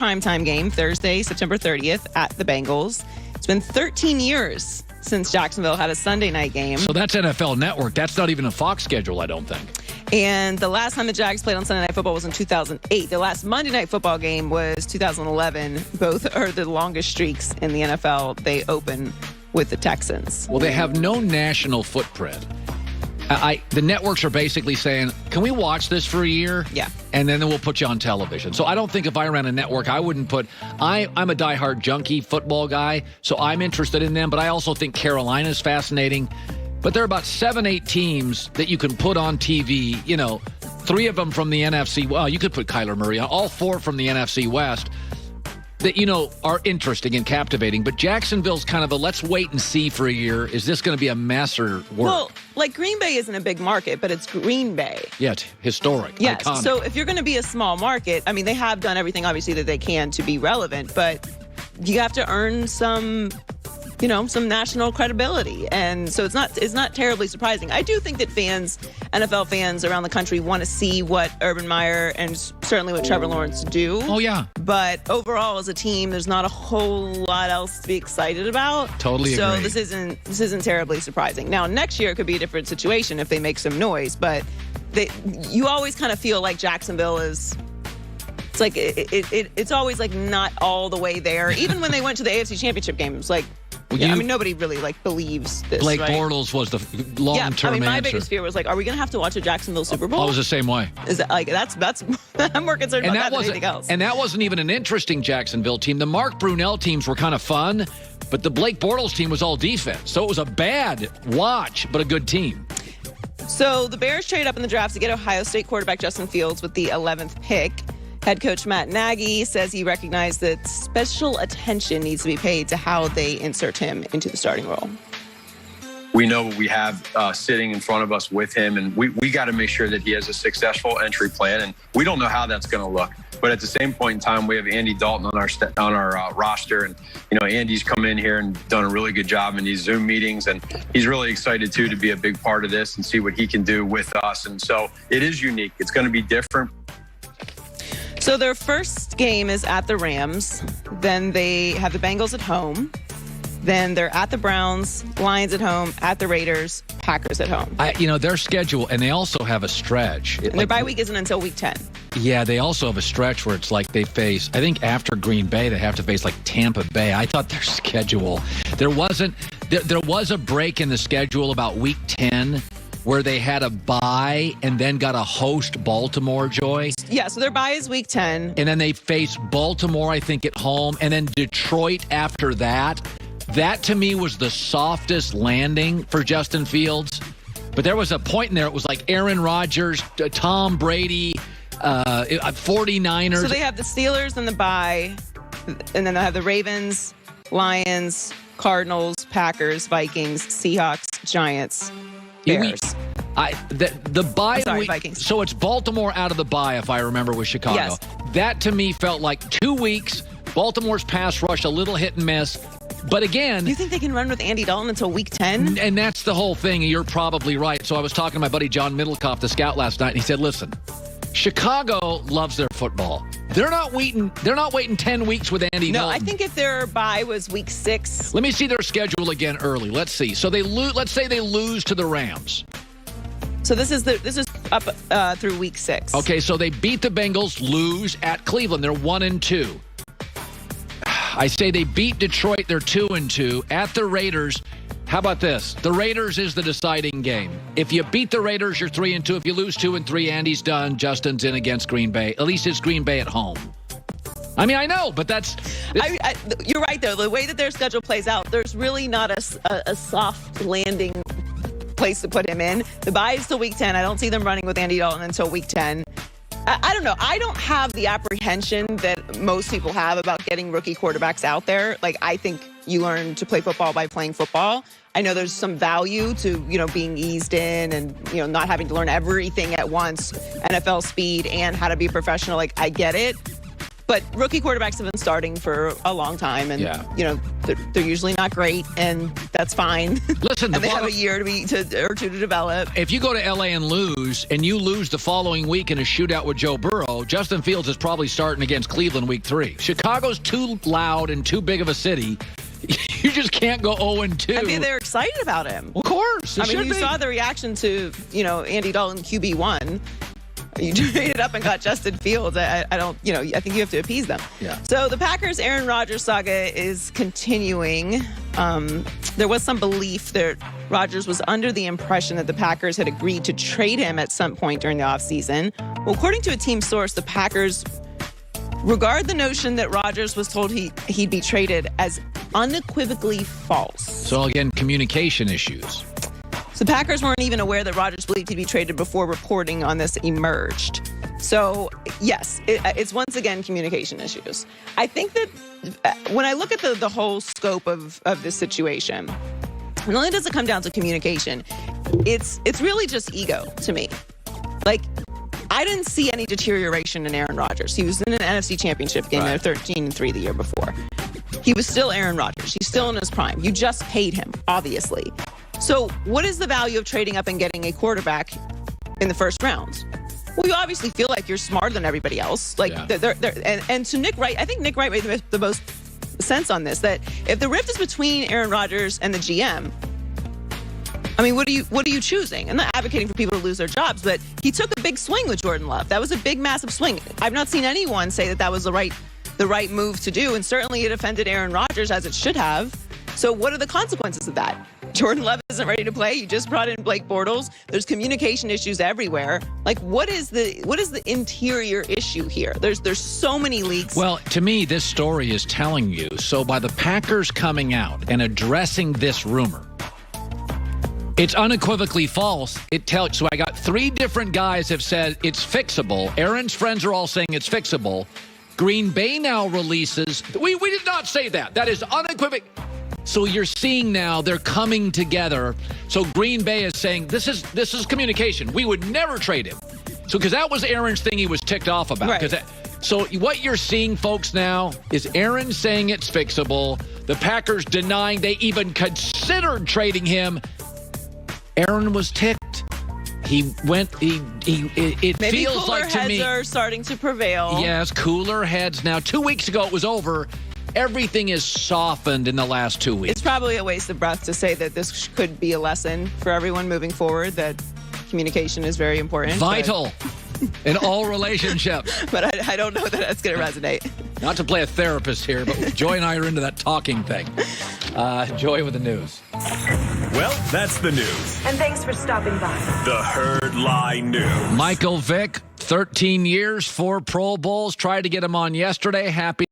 primetime game Thursday, September 30th at the Bengals. It's been 13 years since Jacksonville had a Sunday night game. So that's NFL Network. That's not even a Fox schedule, I don't think. And the last time the Jags played on Sunday Night Football was in 2008. The last Monday Night Football game was 2011. Both are the longest streaks in the NFL. They open with the Texans. Well, they have no national footprint. The networks are basically saying, can we watch this for a year? Yeah. And then we'll put you on television. So I don't think if I ran a network, I wouldn't put I'm a diehard junkie football guy, so I'm interested in them. But I also think Carolina's fascinating. But there are about 7-8 teams that you can put on TV, 3 of them from the NFC. Well, you could put Kyler Murray on, all 4 from the NFC West that, are interesting and captivating. But Jacksonville's kind of a let's wait and see for a year. Is this going to be a mess or work? Well, Green Bay isn't a big market, but it's Green Bay. Yeah, it's historic. Yes. Iconic. So if you're going to be a small market, they have done everything, obviously, that they can to be relevant, but you have to earn some national credibility. And so it's not terribly surprising. I do think that NFL fans around the country want to see what Urban Meyer and certainly what Trevor Lawrence do. Oh, yeah. But overall, as a team, there's not a whole lot else to be excited about. Totally agree. So this isn't terribly surprising. Now, next year it could be a different situation if they make some noise, but you always kind of feel like Jacksonville is... It's like it's always like not all the way there. Even when they went to the AFC Championship game, it was like, nobody really believes this. Blake right? Bortles was the long-term answer. My biggest fear was are we going to have to watch a Jacksonville Super Bowl? I was the same way. Is that that's I'm more concerned about that than anything else. And that wasn't even an interesting Jacksonville team. The Mark Brunell teams were kind of fun, but the Blake Bortles team was all defense. So it was a bad watch, but a good team. So the Bears trade up in the draft to get Ohio State quarterback Justin Fields with the 11th pick. Head coach Matt Nagy says he recognized that special attention needs to be paid to how they insert him into the starting role. We know what we have sitting in front of us with him, and we got to make sure that he has a successful entry plan, and we don't know how that's going to look. But at the same point in time, we have Andy Dalton on our roster, and Andy's come in here and done a really good job in these Zoom meetings, and he's really excited too to be a big part of this and see what he can do with us. And so it is unique. It's going to be different. So their first game is at the Rams. Then they have the Bengals at home. Then they're at the Browns, Lions at home, at the Raiders, Packers at home. Their schedule, and they also have a stretch. And their bye week isn't until week 10. Yeah, they also have a stretch where it's like they face, I think after Green Bay, they have to face Tampa Bay. I thought their schedule, there was a break in the schedule about week 10 where they had a bye and then got to host Baltimore, Joy. Yeah, so their bye is week 10. And then they face Baltimore, I think, at home, and then Detroit after that. That, to me, was the softest landing for Justin Fields. But there was a point in there, it was like Aaron Rodgers, Tom Brady, 49ers. So they have the Steelers and the bye, and then they have the Ravens, Lions, Cardinals, Packers, Vikings, Seahawks, Giants, Bears. The bye week, Vikings. So it's Baltimore out of the bye, if I remember, with Chicago. Yes. That, to me, felt like 2 weeks. Baltimore's pass rush, a little hit and miss. But again... You think they can run with Andy Dalton until week 10? And that's the whole thing, and you're probably right. So I was talking to my buddy John Middlecoff, the scout, last night, and he said, listen, Chicago loves their football. They're not waiting 10 weeks with Andy Dalton. No, I think if their bye was week 6... Let me see their schedule again early. Let's see. So let's say they lose to the Rams. So this is up through week 6. Okay, so they beat the Bengals, lose at Cleveland. They're 1-2. I say they beat Detroit. They're 2-2 at the Raiders. How about this? The Raiders is the deciding game. If you beat the Raiders, you're 3-2. If you lose 2-3, Andy's done. Justin's in against Green Bay. At least it's Green Bay at home. I know, but that's... You're right, though. The way that their schedule plays out, there's really not a soft landing place to put him in. The bye is till week 10. I don't see them running with Andy Dalton until week 10. I don't know. I don't have the apprehension that most people have about getting rookie quarterbacks out there. I think you learn to play football by playing football. I know there's some value to, being eased in and, not having to learn everything at once, NFL speed and how to be a professional. I get it. But rookie quarterbacks have been starting for a long time, and they're usually not great, and that's fine. Listen, and they have a year or two to develop. If you go to LA and lose, and you lose the following week in a shootout with Joe Burrow, Justin Fields is probably starting against Cleveland week 3. Chicago's too loud and too big of a city. You just can't go 0-2. I mean, they're excited about him. Of course. I mean, you saw the reaction to, Andy Dalton QB1. You traded up and got Justin Fields. I think you have to appease them. Yeah. So the Packers Aaron Rodgers saga is continuing. There was some belief that Rodgers was under the impression that the Packers had agreed to trade him at some point during the offseason. Well, according to a team source, the Packers regard the notion that Rodgers was told he'd be traded as unequivocally false. So again, communication issues. So the Packers weren't even aware that Rodgers believed he'd be traded before reporting on this emerged. So, yes, it's once again communication issues. I think that when I look at the whole scope of this situation, not only does it come down to communication, it's really just ego to me. Like, I didn't see any deterioration in Aaron Rodgers. He was in an NFC Championship game. They're 13-3 the year before. He was still Aaron Rodgers. He's still in his prime. You just paid him, obviously. So what is the value of trading up and getting a quarterback in the first round? Well, you obviously feel like you're smarter than everybody else. Like, and to Nick Wright, I think Nick Wright made the most sense on this, that if the rift is between Aaron Rodgers and the GM, I mean, what are you choosing? I'm not advocating for people to lose their jobs, but he took a big swing with Jordan Love. That was a big, massive swing. I've not seen anyone say that was the right move to do, and certainly it offended Aaron Rodgers, as it should have. So what are the consequences of that? Jordan Love isn't ready to play. You just brought in Blake Bortles. There's communication issues everywhere. Like, what is the interior issue here? There's so many leaks. Well, to me, this story is telling you. So by the Packers coming out and addressing this rumor, it's unequivocally false. So I got 3 different guys have said it's fixable. Aaron's friends are all saying it's fixable. Green Bay now releases. We did not say that. That is unequivocal. So you're seeing now they're coming together. So Green Bay is saying this is communication. We would never trade him. So because that was Aaron's thing he was ticked off about. Right. So what you're seeing, folks, now is Aaron saying it's fixable. The Packers denying they even considered trading him. Aaron was ticked. He went. It Maybe feels like to me. Cooler heads are starting to prevail. Yes, cooler heads. Now, 2 weeks ago it was over. Everything is softened in the last 2 weeks. It's probably a waste of breath to say that this could be a lesson for everyone moving forward, that communication is very important. Vital in all relationships. But I don't know that that's going to resonate. Not to play a therapist here, but Joy and I are into that talking thing. Joy with the news. Well, that's the news. And thanks for stopping by. The Herd Lie News. Michael Vick, 13 years, 4 Pro Bowls. Tried to get him on yesterday. Happy